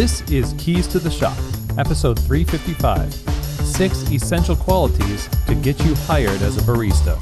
This is Keys to the Shop, episode 355, 6 Essential Qualities to Get You Hired as a Barista.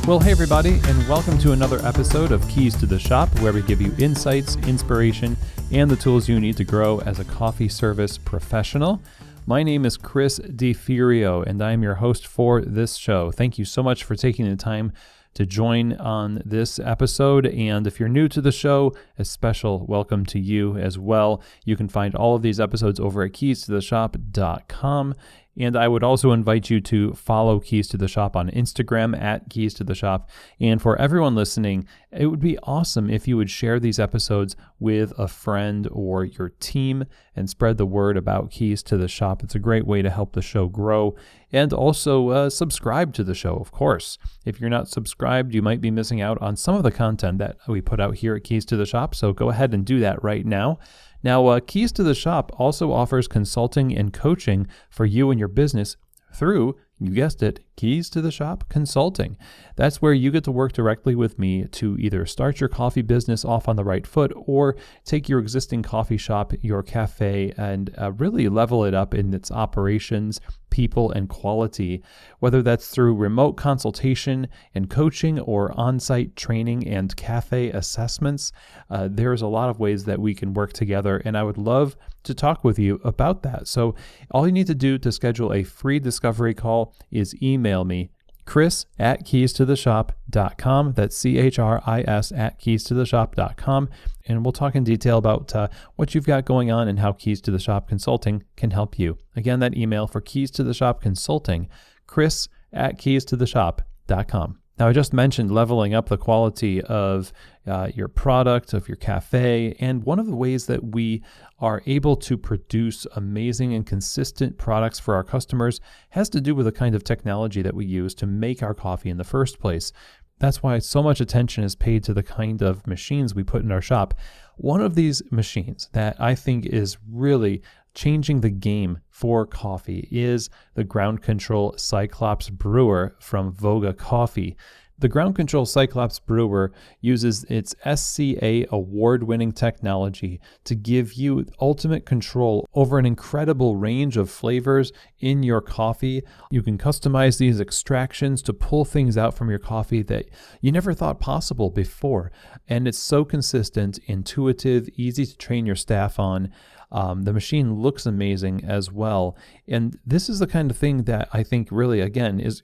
Well, hey everybody, and welcome to another episode of Keys to the Shop, where we give you insights, inspiration, and the tools you need to grow as a coffee service professional. My name is Chris DeFurio, and I am your host for this show. Thank you so much for taking the time to join on this episode. And if you're new to the show, a special welcome to you as well. You can find all of these episodes over at keystotheshop.com. And I would also invite you to follow Keys to the Shop on Instagram at Keys to the Shop. And for everyone listening, it would be awesome if you would share these episodes with a friend or your team and spread the word about Keys to the Shop. It's a great way to help the show grow. And also subscribe to the show, of course. If you're not subscribed, you might be missing out on some of the content that we put out here at Keys to the Shop. So go ahead and do that right now. Now, Keys to the Shop also offers consulting and coaching for you and your business through, you guessed it, Keys to the Shop Consulting. That's where you get to work directly with me to either start your coffee business off on the right foot or take your existing coffee shop, your cafe, and really level it up in its operations, people, and quality, whether that's through remote consultation and coaching or on-site training and cafe assessments. There's a lot of ways that we can work together, and I would love to talk with you about that. So all you need to do to schedule a free discovery call is email me, Chris at keystotheshop.com. That's CHRIS at keystotheshop.com. And we'll talk in detail about what you've got going on and how Keys to the Shop Consulting can help you. Again, that email for Keys to the Shop Consulting, Chris at keystotheshop.com. Now, I just mentioned leveling up the quality of your product, of your cafe, and one of the ways that we are able to produce amazing and consistent products for our customers has to do with the kind of technology that we use to make our coffee in the first place. That's why so much attention is paid to the kind of machines we put in our shop. One of these machines that I think is really changing the game for coffee is the Ground Control Cyclops Brewer from Voga Coffee. The Ground Control Cyclops Brewer uses its SCA award-winning technology to give you ultimate control over an incredible range of flavors in your coffee. You can customize these extractions to pull things out from your coffee that you never thought possible before. And it's so consistent, intuitive, easy to train your staff on. The machine looks amazing as well. And this is the kind of thing that I think really, again, is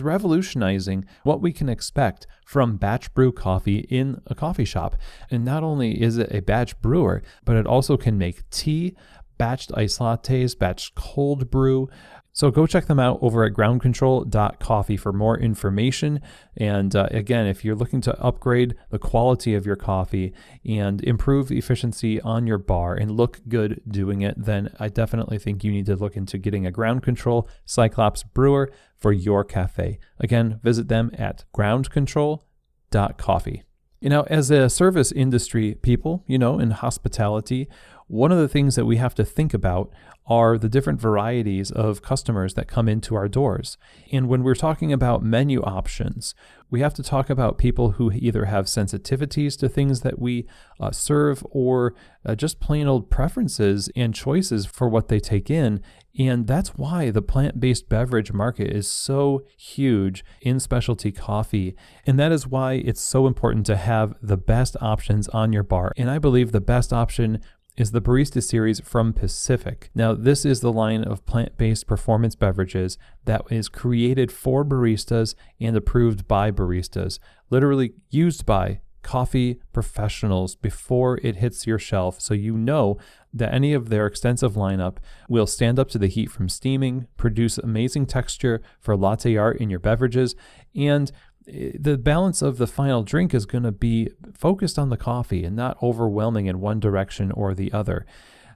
revolutionizing what we can expect from batch brew coffee in a coffee shop. And not only is it a batch brewer, but it also can make tea, batched iced lattes, batched cold brew. So go check them out over at groundcontrol.coffee for more information. And again, if you're looking to upgrade the quality of your coffee and improve efficiency on your bar and look good doing it, then I definitely think you need to look into getting a Ground Control Cyclops Brewer for your cafe. Again, visit them at groundcontrol.coffee. As a service industry people, in hospitality, one of the things that we have to think about are the different varieties of customers that come into our doors. And when we're talking about menu options, we have to talk about people who either have sensitivities to things that we serve or just plain old preferences and choices for what they take in. And that's why the plant-based beverage market is so huge in specialty coffee. And that is why it's so important to have the best options on your bar. And I believe the best option is the Barista series from Pacific. Now, this is the line of plant-based performance beverages that is created for baristas and approved by baristas, literally used by coffee professionals before it hits your shelf, so you know that any of their extensive lineup will stand up to the heat from steaming, produce amazing texture for latte art in your beverages, and the balance of the final drink is going to be focused on the coffee and not overwhelming in one direction or the other.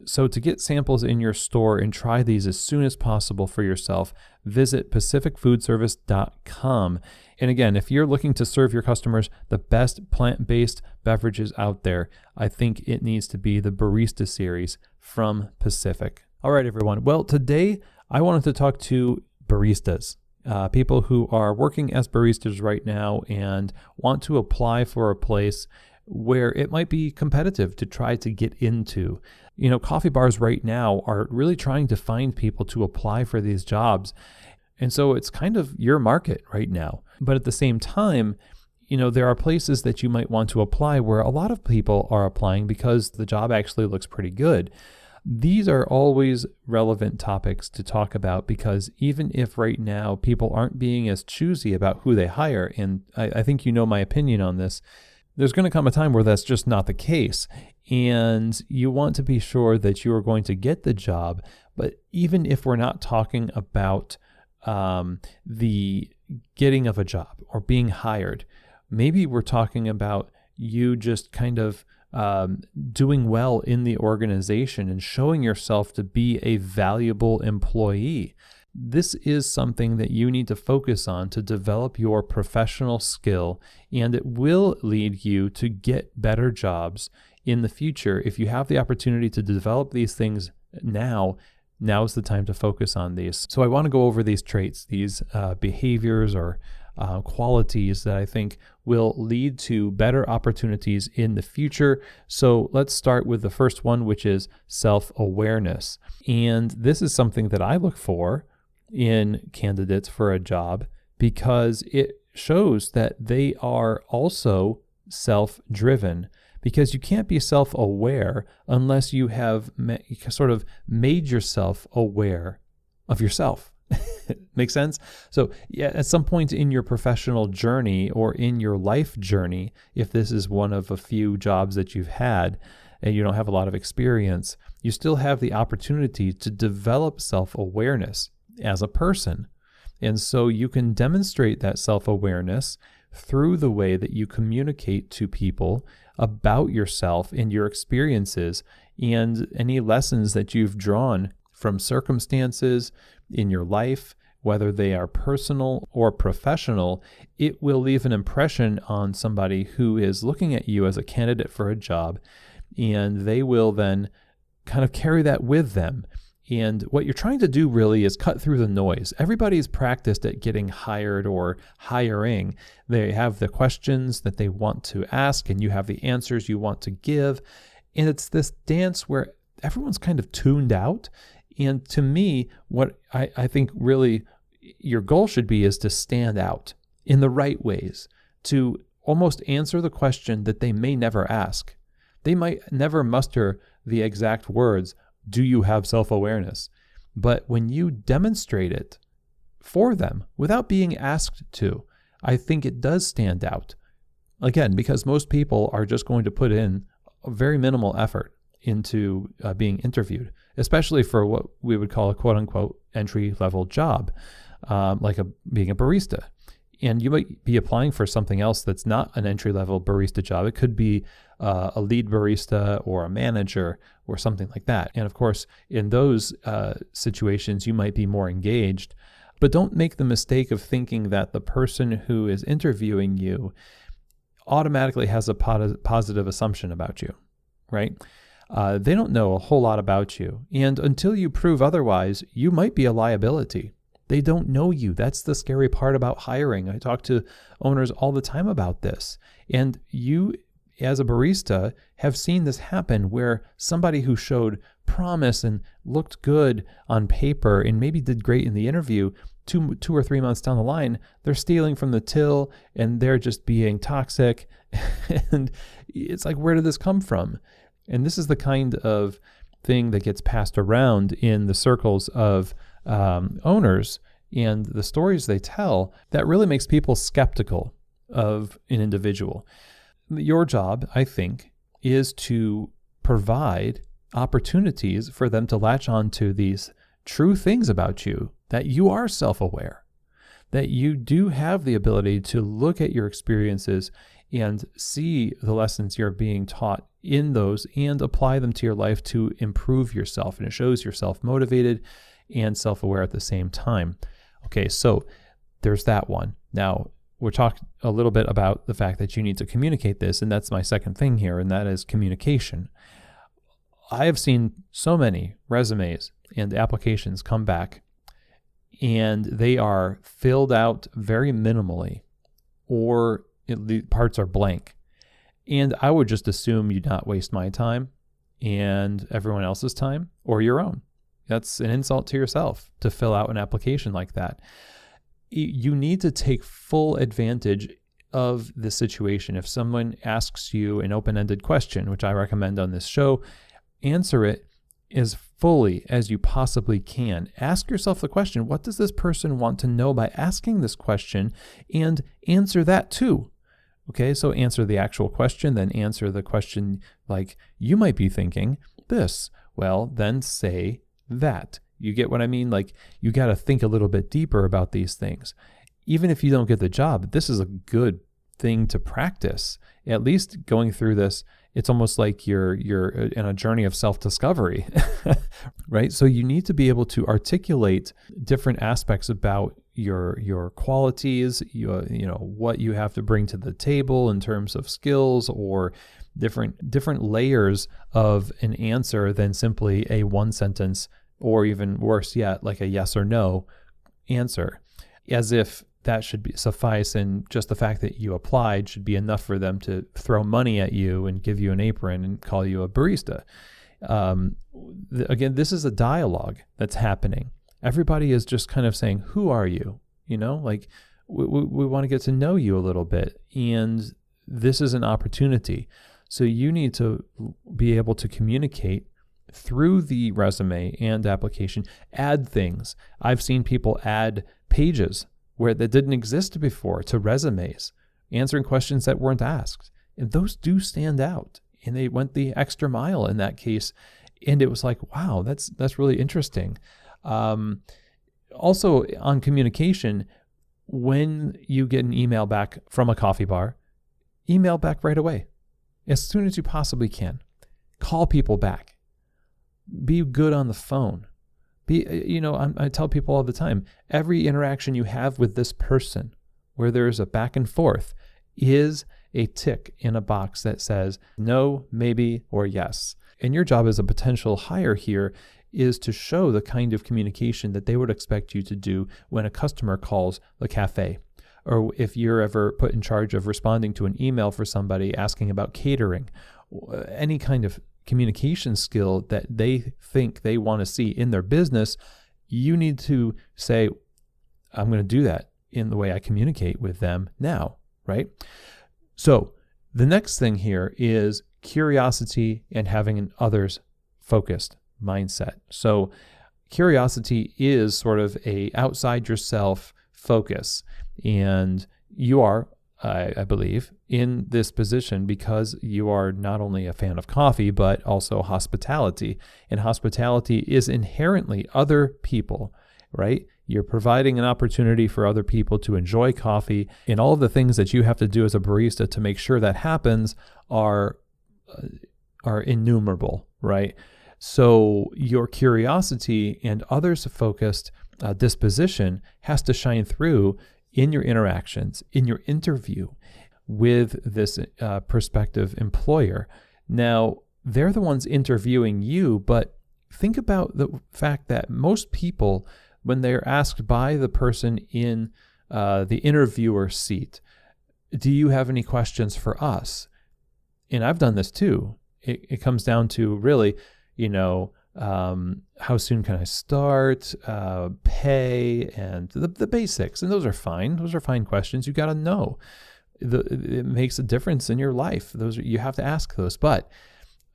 So to get samples in your store and try these as soon as possible for yourself, visit pacificfoodservice.com. And again, if you're looking to serve your customers the best plant-based beverages out there, I think it needs to be the Barista series from Pacific. All right, everyone. Well, today I wanted to talk to baristas. People who are working as baristas right now and want to apply for a place where it might be competitive to try to get into. Coffee bars right now are really trying to find people to apply for these jobs. And so it's kind of your market right now. But at the same time, there are places that you might want to apply where a lot of people are applying because the job actually looks pretty good. These are always relevant topics to talk about, because even if right now people aren't being as choosy about who they hire, and I think my opinion on this, there's going to come a time where that's just not the case. And you want to be sure that you are going to get the job. But even if we're not talking about the getting of a job or being hired, maybe we're talking about you just kind of doing well in the organization and showing yourself to be a valuable employee. This is something that you need to focus on to develop your professional skill, and it will lead you to get better jobs in the future. If you have the opportunity to develop these things now's the time to focus on these. So I want to go over these traits, these behaviors or qualities that I think will lead to better opportunities in the future. So let's start with the first one, which is self-awareness. And this is something that I look for in candidates for a job, because it shows that they are also self-driven. Because you can't be self-aware unless you have sort of made yourself aware of yourself. Make sense? So yeah, at some point in your professional journey or in your life journey, if this is one of a few jobs that you've had and you don't have a lot of experience, you still have the opportunity to develop self-awareness as a person. And so you can demonstrate that self-awareness through the way that you communicate to people about yourself and your experiences and any lessons that you've drawn from circumstances in your life, whether they are personal or professional. It will leave an impression on somebody who is looking at you as a candidate for a job, and they will then kind of carry that with them. And what you're trying to do really is cut through the noise. Everybody's practiced at getting hired or hiring. They have the questions that they want to ask, and you have the answers you want to give. And it's this dance where everyone's kind of tuned out. And to me, what I think really your goal should be is to stand out in the right ways, to almost answer the question that they may never ask. They might never muster the exact words, "Do you have self-awareness?" But when you demonstrate it for them without being asked to, I think it does stand out. Again, because most people are just going to put in a very minimal effort into being interviewed, especially for what we would call a quote-unquote entry-level job, like being a barista. And you might be applying for something else that's not an entry-level barista job. It could be a lead barista or a manager or something like that. And of course, in those situations, you might be more engaged. But don't make the mistake of thinking that the person who is interviewing you automatically has a positive assumption about you, right? They don't know a whole lot about you. And until you prove otherwise, you might be a liability. They don't know you. That's the scary part about hiring. I talk to owners all the time about this. And you, as a barista, have seen this happen where somebody who showed promise and looked good on paper and maybe did great in the interview, two or 3 months down the line, they're stealing from the till and they're just being toxic. And it's like, where did this come from? And this is the kind of thing that gets passed around in the circles of owners and the stories they tell that really makes people skeptical of an individual. Your job, I think, is to provide opportunities for them to latch on to these true things about you, that you are self-aware, that you do have the ability to look at your experiences and see the lessons you're being taught in those and apply them to your life to improve yourself. And it shows you're self-motivated and self-aware at the same time. Okay, so there's that one. Now, we're talking a little bit about the fact that you need to communicate this, and that's my second thing here, and that is communication. I have seen so many resumes and applications come back, and they are filled out very minimally, or the parts are blank. And I would just assume you'd not waste my time and everyone else's time or your own. That's an insult to yourself to fill out an application like that. You need to take full advantage of the situation. If someone asks you an open-ended question, which I recommend on this show, answer it as fully as you possibly can. Ask yourself the question, what does this person want to know by asking this question? And answer that too. Okay, so answer the actual question, then answer the question like you might be thinking this. Well, then say that. You get what I mean? Like, you got to think a little bit deeper about these things. Even if you don't get the job, this is a good thing to practice. At least going through this, it's almost like you're in a journey of self-discovery, right? So you need to be able to articulate different aspects about your qualities, what you have to bring to the table in terms of skills, or different layers of an answer than simply a one sentence, or even worse yet, like a yes or no answer, as if that should suffice, and just the fact that you applied should be enough for them to throw money at you and give you an apron and call you a barista. Again, this is a dialogue that's happening. Everybody is just kind of saying, who are you? Like we want to get to know you a little bit. And this is an opportunity. So you need to be able to communicate through the resume and application, add things. I've seen people add pages where that didn't exist before to resumes, answering questions that weren't asked. And those do stand out. And they went the extra mile in that case. And it was like, wow, that's really interesting. Also on communication, when you get an email back from a coffee bar, email back right away, as soon as you possibly can. Call people back. Be good on the phone. I tell people all the time, every interaction you have with this person where there's a back and forth is a tick in a box that says no, maybe, or yes. And your job as a potential hire here is to show the kind of communication that they would expect you to do when a customer calls the cafe, or if you're ever put in charge of responding to an email for somebody asking about catering, any kind of communication skill that they think they want to see in their business. You need to say, I'm going to do that in the way I communicate with them now, right? So the next thing here is curiosity and having an others focused mindset. So curiosity is sort of a outside yourself focus, and you are, I believe, in this position because you are not only a fan of coffee, but also hospitality. And hospitality is inherently other people, right? You're providing an opportunity for other people to enjoy coffee, and all of the things that you have to do as a barista to make sure that happens are innumerable, right? So your curiosity and others-focused disposition has to shine through in your interactions, in your interview with this prospective employer. Now, they're the ones interviewing you, but think about the fact that most people, when they're asked by the person in the interviewer seat, do you have any questions for us? And I've done this too. It comes down to really, how soon can I start, pay, and the basics. And those are fine. Those are fine questions. You got to know. It makes a difference in your life. You have to ask those. But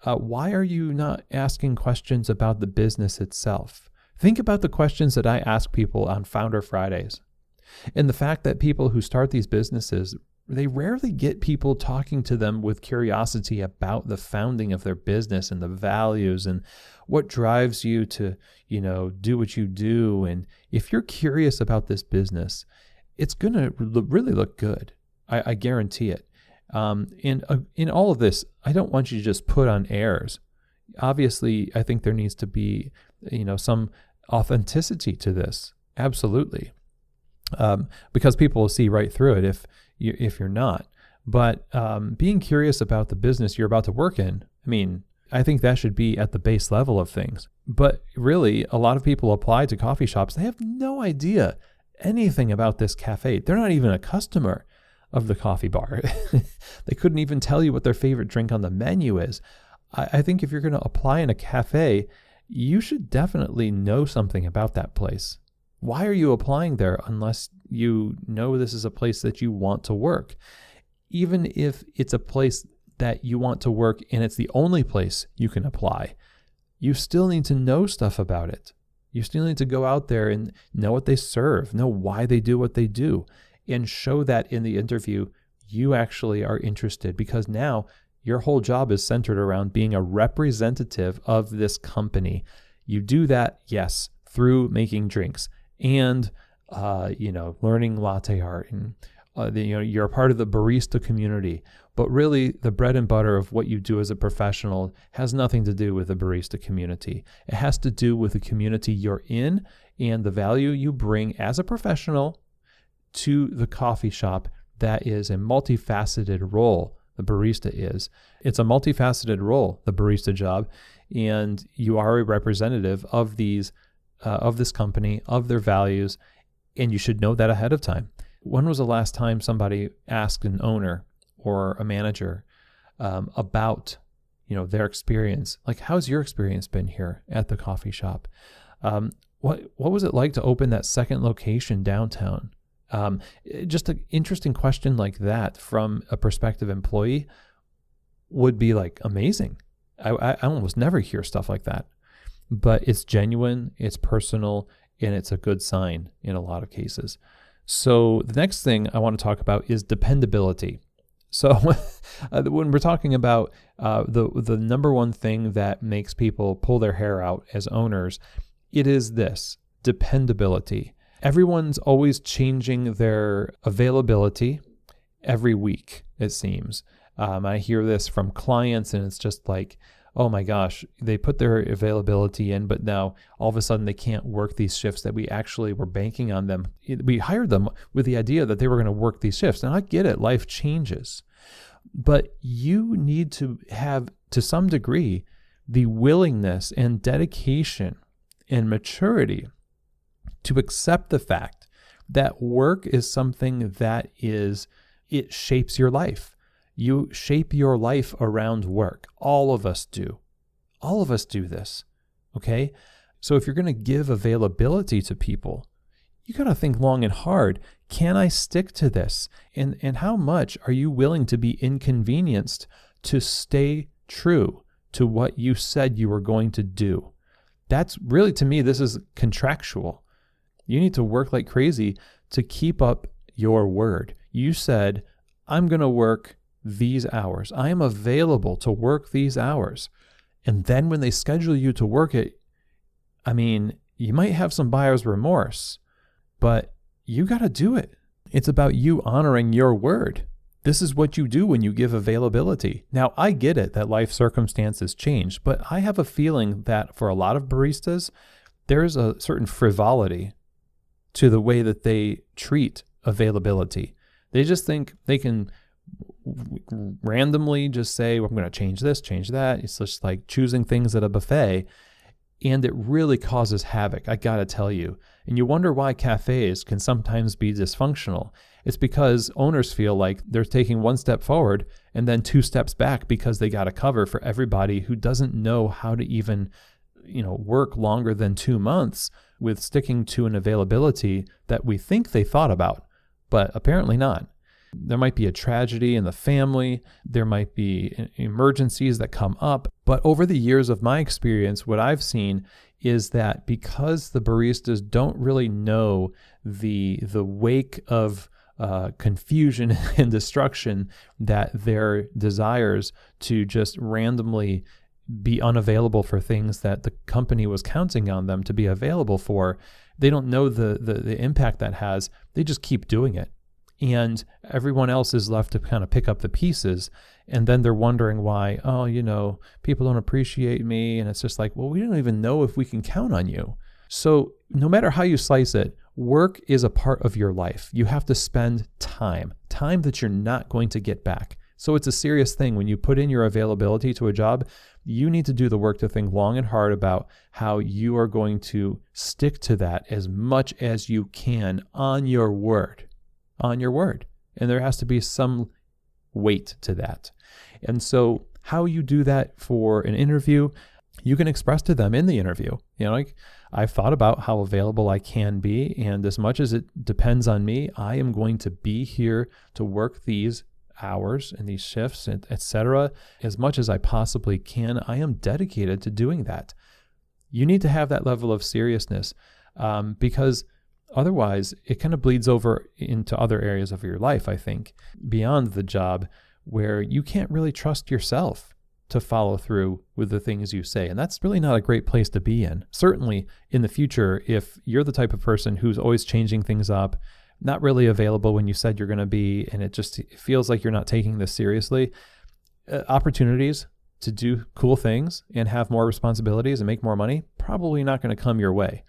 why are you not asking questions about the business itself? Think about the questions that I ask people on Founder Fridays. And the fact that people who start these businesses, they rarely get people talking to them with curiosity about the founding of their business and the values and what drives you to, do what you do. And if you're curious about this business, it's going to really look good. I guarantee it. And in all of this, I don't want you to just put on airs. Obviously, I think there needs to be, some authenticity to this. Absolutely. Because people will see right through it if you're not. But being curious about the business you're about to work in, I think that should be at the base level of things. But really, a lot of people apply to coffee shops. They have no idea anything about this cafe. They're not even a customer. of the coffee bar. They couldn't even tell you what their favorite drink on the menu is. I think if you're going to apply in a cafe, you should definitely know something about that place. Why are you applying there unless you know this is a place that you want to work? Even if it's a place that you want to work and it's the only place you can apply, you still need to know stuff about it. You still need to go out there and know what they serve, know why they do what they do, and show that in the interview you actually are interested, because now your whole job is centered around being a representative of this company. You do that, yes, through making drinks and, learning latte art, and you're a part of the barista community. But really, the bread and butter of what you do as a professional has nothing to do with the barista community. It has to do with the community you're in and the value you bring as a professional to the coffee shop. That is a multifaceted role. The barista is. It's a multifaceted role, the barista job, and you are a representative of these, of this company, of their values, and you should know that ahead of time. When was the last time somebody asked an owner or a manager about, their experience? Like, how's your experience been here at the coffee shop? What was it like to open that second location downtown? Just an interesting question like that from a prospective employee would be like amazing. I almost never hear stuff like that, but it's genuine, it's personal, and it's a good sign in a lot of cases. So the next thing I want to talk about is dependability. So when we're talking about the number one thing that makes people pull their hair out as owners, it is this: dependability. Everyone's always changing their availability every week, it seems. I hear this from clients, and it's just like, oh my gosh, they put their availability in, but now all of a sudden they can't work these shifts that we actually were banking on them. We hired them with the idea that they were going to work these shifts. And I get it, life changes. But you need to have, to some degree, the willingness and dedication and maturity to accept the fact that work is something that it shapes your life. You shape your life around work. All of us do. All of us do this, okay? So if you're going to give availability to people, you got to think long and hard. Can I stick to this? And how much are you willing to be inconvenienced to stay true to what you said you were going to do? That's really, to me, this is contractual. You need to work like crazy to keep up your word. You said, I'm going to work these hours. I am available to work these hours. And then when they schedule you to work it, you might have some buyer's remorse, but you got to do it. It's about you honoring your word. This is what you do when you give availability. Now, I get it that life circumstances change, but I have a feeling that for a lot of baristas, there's a certain frivolity to the way that they treat availability. They just think they can randomly just say, well, I'm going to change this, change that. It's just like choosing things at a buffet. And it really causes havoc, I got to tell you. And you wonder why cafes can sometimes be dysfunctional. It's because owners feel like they're taking one step forward and then two steps back because they got to cover for everybody who doesn't know how to even, work longer than 2 months with sticking to an availability that we think they thought about, but apparently not. There might be a tragedy in the family. There might be emergencies that come up. But over the years of my experience, what I've seen is that because the baristas don't really know the wake of confusion and destruction that their desires to just randomly be unavailable for things that the company was counting on them to be available for, they don't know the impact that has. They just keep doing it. And everyone else is left to kind of pick up the pieces. And then they're wondering why, people don't appreciate me. And it's just like, well, we don't even know if we can count on you. So no matter how you slice it, work is a part of your life. You have to spend time that you're not going to get back. So it's a serious thing. When you put in your availability to a job, you need to do the work to think long and hard about how you are going to stick to that as much as you can on your word. On your word. and there has to be some weight to that. And so how you do that for an interview, you can express to them in the interview. Like, I've thought about how available I can be, and as much as it depends on me, I am going to be here to work these hours and these shifts, etc. As much as I possibly can. I am dedicated to doing that. You need to have that level of seriousness, because otherwise it kind of bleeds over into other areas of your life, I think, beyond the job, where you can't really trust yourself to follow through with the things you say. And that's really not a great place to be in. Certainly in the future, if you're the type of person who's always changing things up, not really available when you said you're going to be, and it feels like you're not taking this seriously, opportunities to do cool things and have more responsibilities and make more money, probably not going to come your way.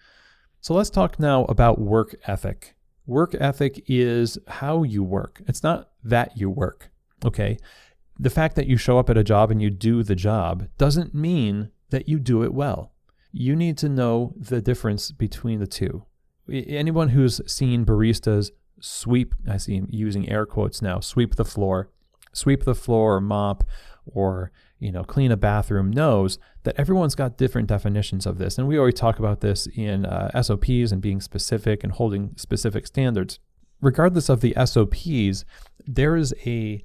So let's talk now about work ethic. Work ethic is how you work. It's not that you work, okay? The fact that you show up at a job and you do the job doesn't mean that you do it well. You need to know the difference between the two. Anyone who's seen baristas sweep, I see him using air quotes now, sweep the floor or mop or clean a bathroom, knows that everyone's got different definitions of this. And we always talk about this in SOPs and being specific and holding specific standards. Regardless of the SOPs, there is a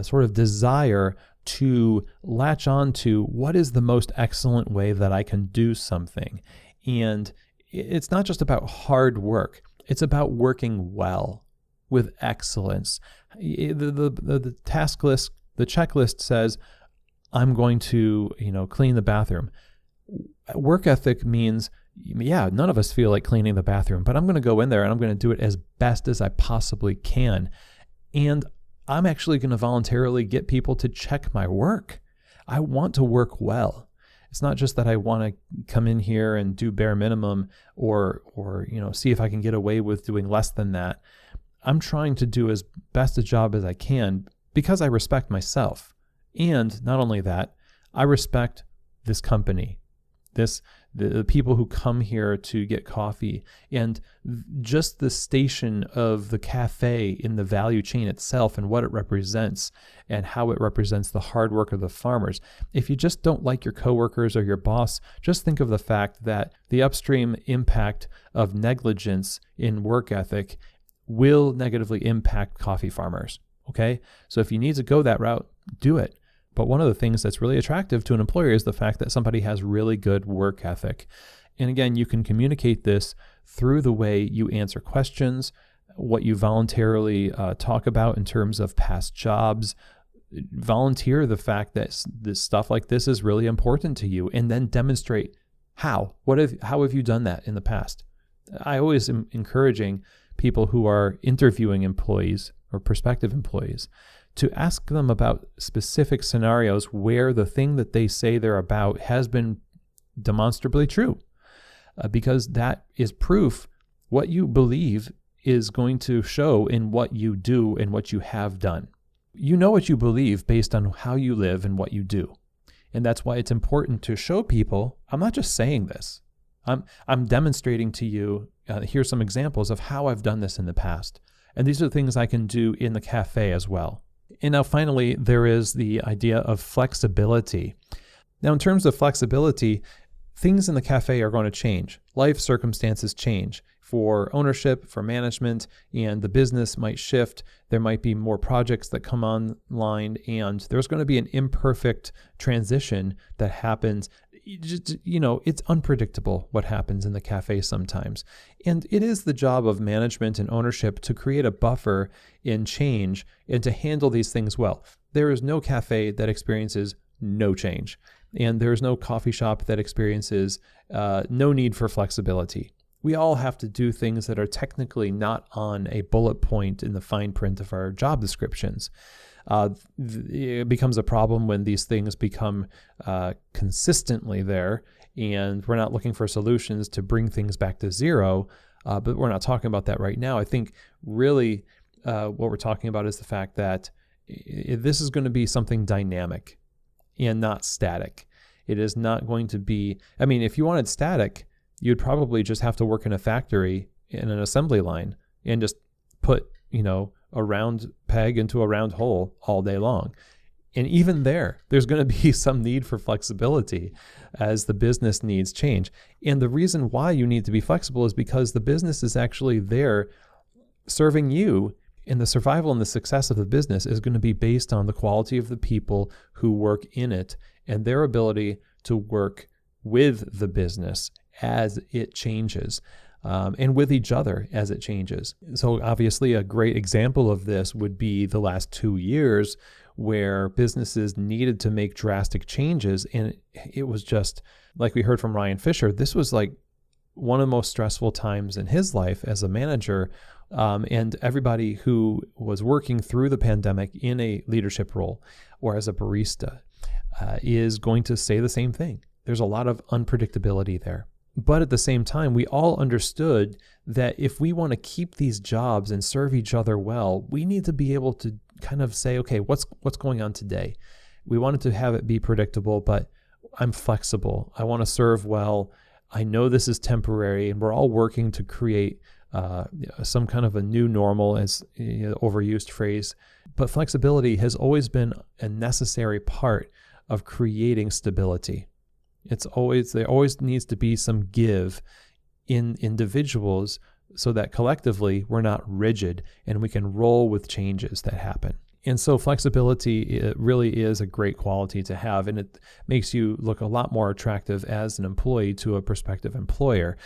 sort of desire to latch on to what is the most excellent way that I can do something. And it's not just about hard work. It's about working well with excellence. The task list, the checklist says, I'm going to, clean the bathroom. Work ethic means, none of us feel like cleaning the bathroom, but I'm going to go in there and I'm going to do it as best as I possibly can. And I'm actually going to voluntarily get people to check my work. I want to work well. It's not just that I want to come in here and do bare minimum or see if I can get away with doing less than that. I'm trying to do as best a job as I can because I respect myself. And not only that, I respect this company, the people who come here to get coffee, and just the station of the cafe in the value chain itself and what it represents and how it represents the hard work of the farmers. If you just don't like your coworkers or your boss, just think of the fact that the upstream impact of negligence in work ethic will negatively impact coffee farmers. Okay? So if you need to go that route, do it. But one of the things that's really attractive to an employer is the fact that somebody has really good work ethic. And again, you can communicate this through the way you answer questions, what you voluntarily talk about in terms of past jobs. Volunteer the fact that this stuff like this is really important to you, and then demonstrate how. How have you done that in the past? I always am encouraging people who are interviewing employees or prospective employees to ask them about specific scenarios where the thing that they say they're about has been demonstrably true, because that is proof. What you believe is going to show in what you do and what you have done. You know what you believe based on how you live and what you do. And that's why it's important to show people, I'm not just saying this. I'm demonstrating to you, here's some examples of how I've done this in the past. And these are the things I can do in the cafe as well. And now finally, there is the idea of flexibility. Now, in terms of flexibility, things in the cafe are going to change. Life circumstances change for ownership, for management, and the business might shift. There might be more projects that come online, and there's going to be an imperfect transition that happens. It's unpredictable what happens in the cafe sometimes. And it is the job of management and ownership to create a buffer in change and to handle these things well. There is no cafe that experiences no change. And there is no coffee shop that experiences no need for flexibility. We all have to do things that are technically not on a bullet point in the fine print of our job descriptions. It becomes a problem when these things become consistently there, and we're not looking for solutions to bring things back to zero, but we're not talking about that right now. I think really what we're talking about is the fact that this is going to be something dynamic and not static. It is not going to be, if you wanted static, you'd probably just have to work in a factory in an assembly line and just put, a round peg into a round hole all day long. And even there's going to be some need for flexibility as the business needs change. And the reason why you need to be flexible is because the business is actually there serving you, and the survival and the success of the business is going to be based on the quality of the people who work in it and their ability to work with the business as it changes. And with each other as it changes. So obviously a great example of this would be the last 2 years where businesses needed to make drastic changes. And it was just, like we heard from Ryan Fisher, this was like one of the most stressful times in his life as a manager. And everybody who was working through the pandemic in a leadership role or as a barista is going to say the same thing. There's a lot of unpredictability there. But at the same time, we all understood that if we want to keep these jobs and serve each other well, we need to be able to kind of say, okay, what's going on today? We wanted to have it be predictable, but I'm flexible. I want to serve well. I know this is temporary, and we're all working to create some kind of a new normal, as overused phrase. But flexibility has always been a necessary part of creating stability. There always needs to be some give in individuals so that collectively we're not rigid and we can roll with changes that happen. And so flexibility, it really is a great quality to have, and it makes you look a lot more attractive as an employee to a prospective employer.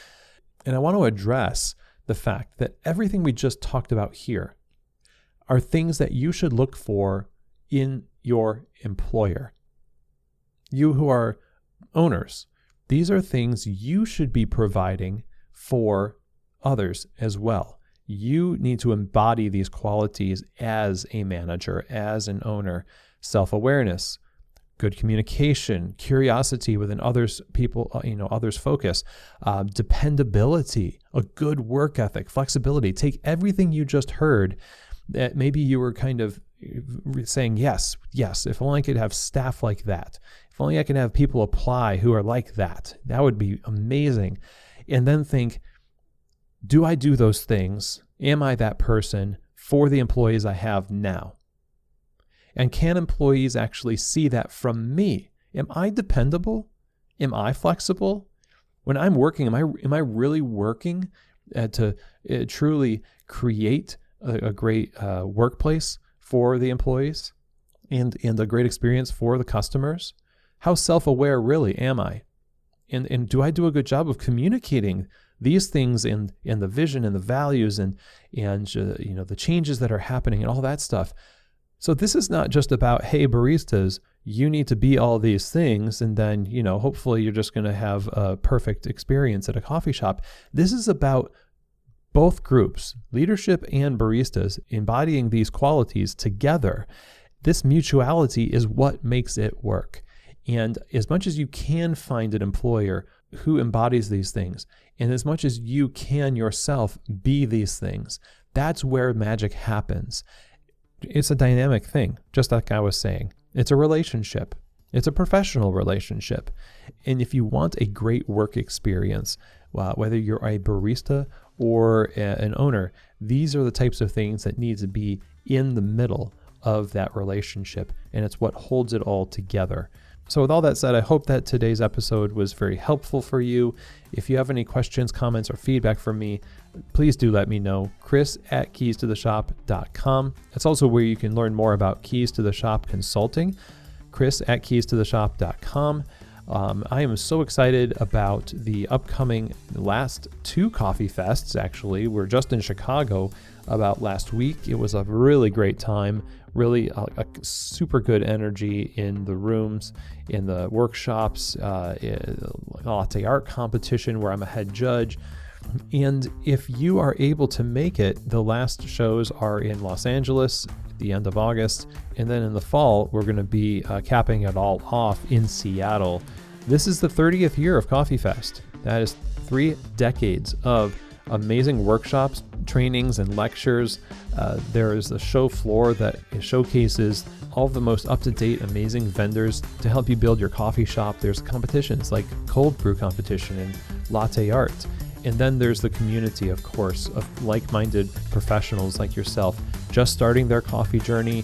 And I want to address the fact that everything we just talked about here are things that you should look for in your employer. You who are owners, these are things you should be providing for others as well. You need to embody these qualities as a manager, as an owner. Self-awareness, good communication, curiosity within others' focus, dependability, a good work ethic, flexibility. Take everything you just heard that maybe you were kind of saying, yes, if only I could have staff like that. If only I could have people apply who are like that. That would be amazing. And then think, do I do those things? Am I that person for the employees I have now? And can employees actually see that from me? Am I dependable? Am I flexible? When I'm working, am I really working to truly create a great workplace for the employees and a great experience for the customers? How self-aware really am I? And do I do a good job of communicating these things and the vision and the values and the changes that are happening and all that stuff? So this is not just about, hey, baristas, you need to be all these things, and then, hopefully you're just going to have a perfect experience at a coffee shop. This is about both groups, leadership and baristas, embodying these qualities together. This mutuality is what makes it work. And as much as you can find an employer who embodies these things, and as much as you can yourself be these things, that's where magic happens. It's a dynamic thing, just like I was saying. It's a relationship. It's a professional relationship. And if you want a great work experience, whether you're a barista or an owner, these are the types of things that need to be in the middle of that relationship, and it's what holds it all together. So with all that said, I hope that today's episode was very helpful for you. If you have any questions, comments, or feedback from me, please do let me know. Chris@keystotheshop.com. That's also where you can learn more about Keys to the Shop Consulting. Chris@keystotheshop.com. I am so excited about the upcoming last 2 coffee fests, actually. We're just in Chicago about last week. It was a really great time, really a super good energy in the rooms, in the workshops, latte art competition where I'm a head judge. And if you are able to make it, the last shows are in Los Angeles at the end of August. And then in the fall, we're going to be capping it all off in Seattle. This is the 30th year of Coffee Fest. That is 3 decades of amazing workshops, trainings, and lectures. There is a show floor that showcases all of the most up-to-date, amazing vendors to help you build your coffee shop. There's competitions like cold brew competition and latte art. And then there's the community, of course, of like-minded professionals like yourself, just starting their coffee journey,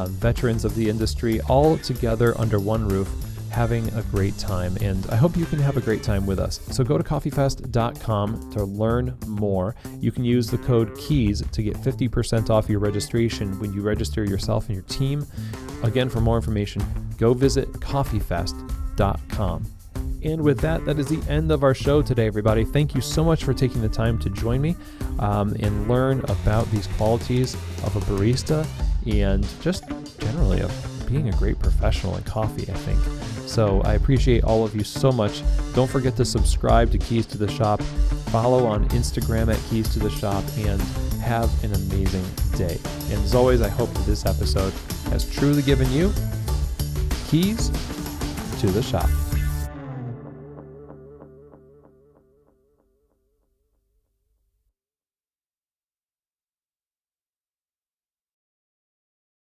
veterans of the industry, all together under one roof, having a great time. And I hope you can have a great time with us. So go to coffeefest.com to learn more. You can use the code KEYS to get 50% off your registration when you register yourself and your team. Again, for more information, go visit coffeefest.com. And with that, that is the end of our show today, everybody. Thank you so much for taking the time to join me and learn about these qualities of a barista and just generally of being a great professional in coffee, I think. So I appreciate all of you so much. Don't forget to subscribe to Keys to the Shop, follow on Instagram at Keys to the Shop, and have an amazing day. And as always, I hope that this episode has truly given you keys to the shop.